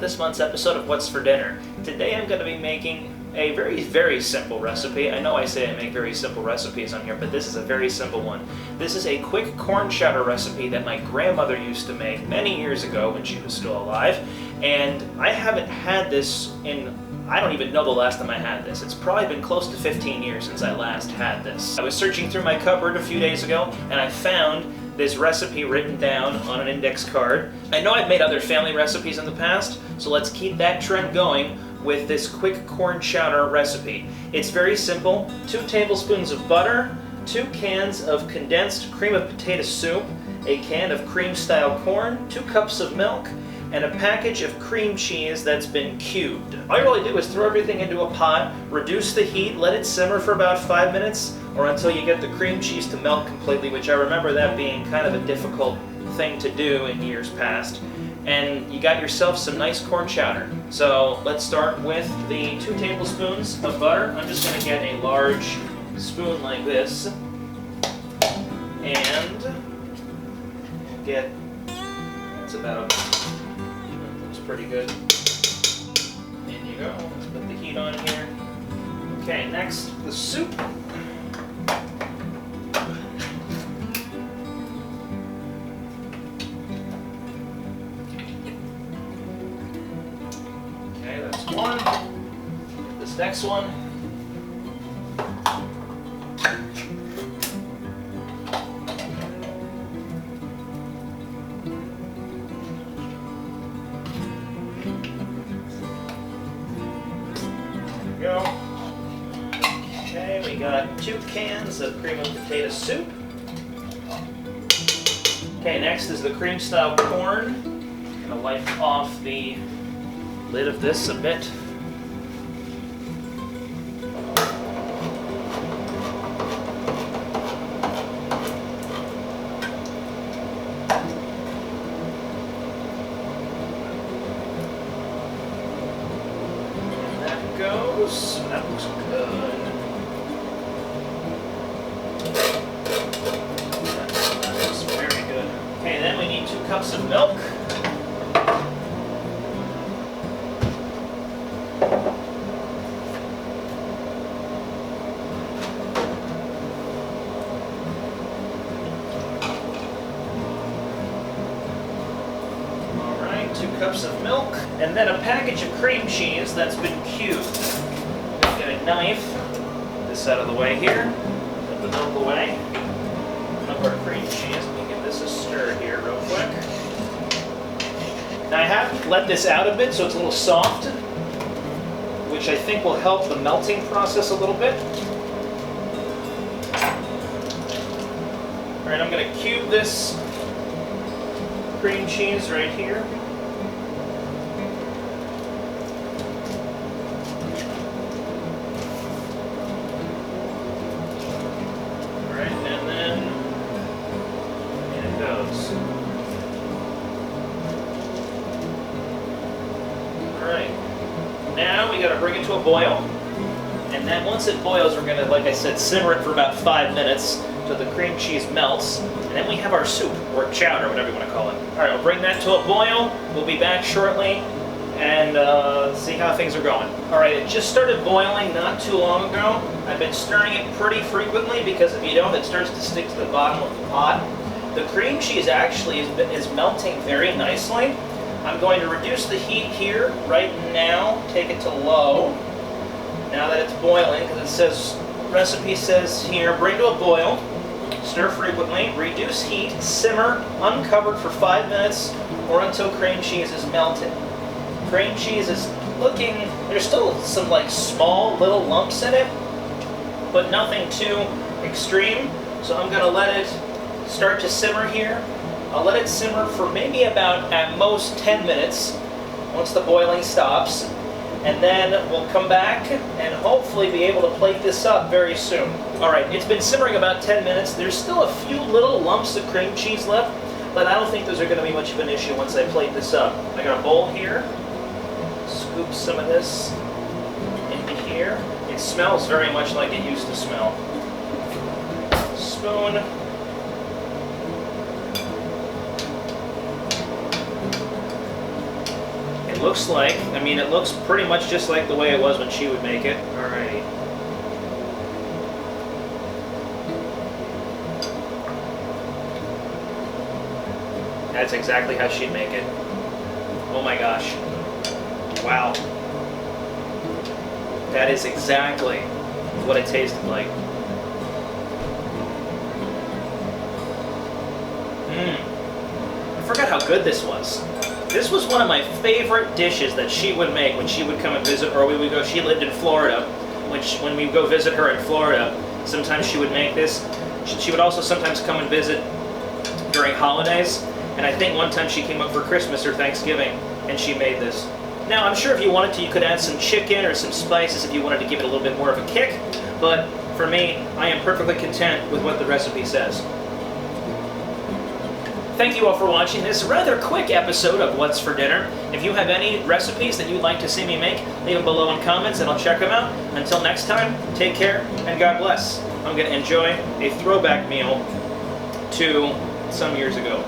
this month's episode of What's for Dinner. Today I'm going to be making a very simple recipe. I know I say I make very simple recipes on here, but this is a very simple one. This is a quick corn chowder recipe that my grandmother used to make many years ago when she was still alive, and I haven't had this in, I don't even know the last time I had this. It's probably been close to 15 years since I last had this. I was searching through my cupboard a few days ago, and I found this recipe written down on an index card. I know I've made other family recipes in the past, so let's keep that trend going with this quick corn chowder recipe. It's very simple. 2 tablespoons of butter, 2 cans of condensed cream of potato soup, a can of cream-style corn, 2 cups of milk, and a package of cream cheese that's been cubed. All you really do is throw everything into a pot, reduce the heat, let it simmer for about 5 minutes, or until you get the cream cheese to melt completely, which I remember that being kind of a difficult thing to do in years past. And you got yourself some nice corn chowder. So let's start with the 2 tablespoons of butter. I'm just going to get a large spoon like this, and get, that's about, looks pretty good. In you go. Let's put the heat on here. Okay, next, the soup. Okay, that's one. This next one. There we go. Okay, we got 2 cans of cream of potato soup. Okay, next is the cream-style corn. I'm gonna wipe off the lid of this a bit. And that goes. That looks good. That looks very good. Okay, then we need 2 cups of milk. Alright, 2 cups of milk, and then a package of cream cheese that's been cubed. Get a knife, get this out of the way here, put the milk away, open up our cream cheese. Let me give this a stir here real quick. Now I have let this out a bit so it's a little soft, which I think will help the melting process a little bit. Alright, I'm going to cube this cream cheese right here. Alright, and then in it goes. Alright, now we got to bring it to a boil, and then once it boils we're going to, like I said, simmer it for about 5 minutes so the cream cheese melts, and then we have our soup, or chowder, whatever you want to call it. Alright, we'll bring that to a boil, we'll be back shortly, and see how things are going. Alright, it just started boiling not too long ago. I've been stirring it pretty frequently because if you don't, it starts to stick to the bottom of the pot. The cream cheese actually is melting very nicely. I'm going to reduce the heat here right now, take it to low, now that it's boiling, because it says, recipe says here, bring to a boil, stir frequently, reduce heat, simmer, uncovered for 5 minutes, or until cream cheese is melted. Cream cheese is looking, there's still some like small little lumps in it, but nothing too extreme, so I'm going to let it start to simmer here. I'll let it simmer for maybe about, at most, 10 minutes, once the boiling stops, and then we'll come back and hopefully be able to plate this up very soon. Alright, it's been simmering about 10 minutes. There's still a few little lumps of cream cheese left, but I don't think those are going to be much of an issue once I plate this up. I got a bowl here. Scoop some of this into here. It smells very much like it used to smell. Spoon. looks like. I mean, it looks pretty much just like the way it was when she would make it. Alrighty. That's exactly how she'd make it. Oh my gosh. Wow. That is exactly what it tasted like. I forgot how good this was. This was one of my favorite dishes that she would make when she would come and visit, or we would go. She lived in Florida. When we go visit her in Florida, sometimes she would make this. She would also sometimes come and visit during holidays. And I think one time she came up for Christmas or Thanksgiving, and she made this. Now, I'm sure if you wanted to, you could add some chicken or some spices if you wanted to give it a little bit more of a kick. But for me, I am perfectly content with what the recipe says. Thank you all for watching this rather quick episode of What's for Dinner. If you have any recipes that you'd like to see me make, leave them below in comments and I'll check them out. Until next time, take care and God bless. I'm going to enjoy a throwback meal to some years ago.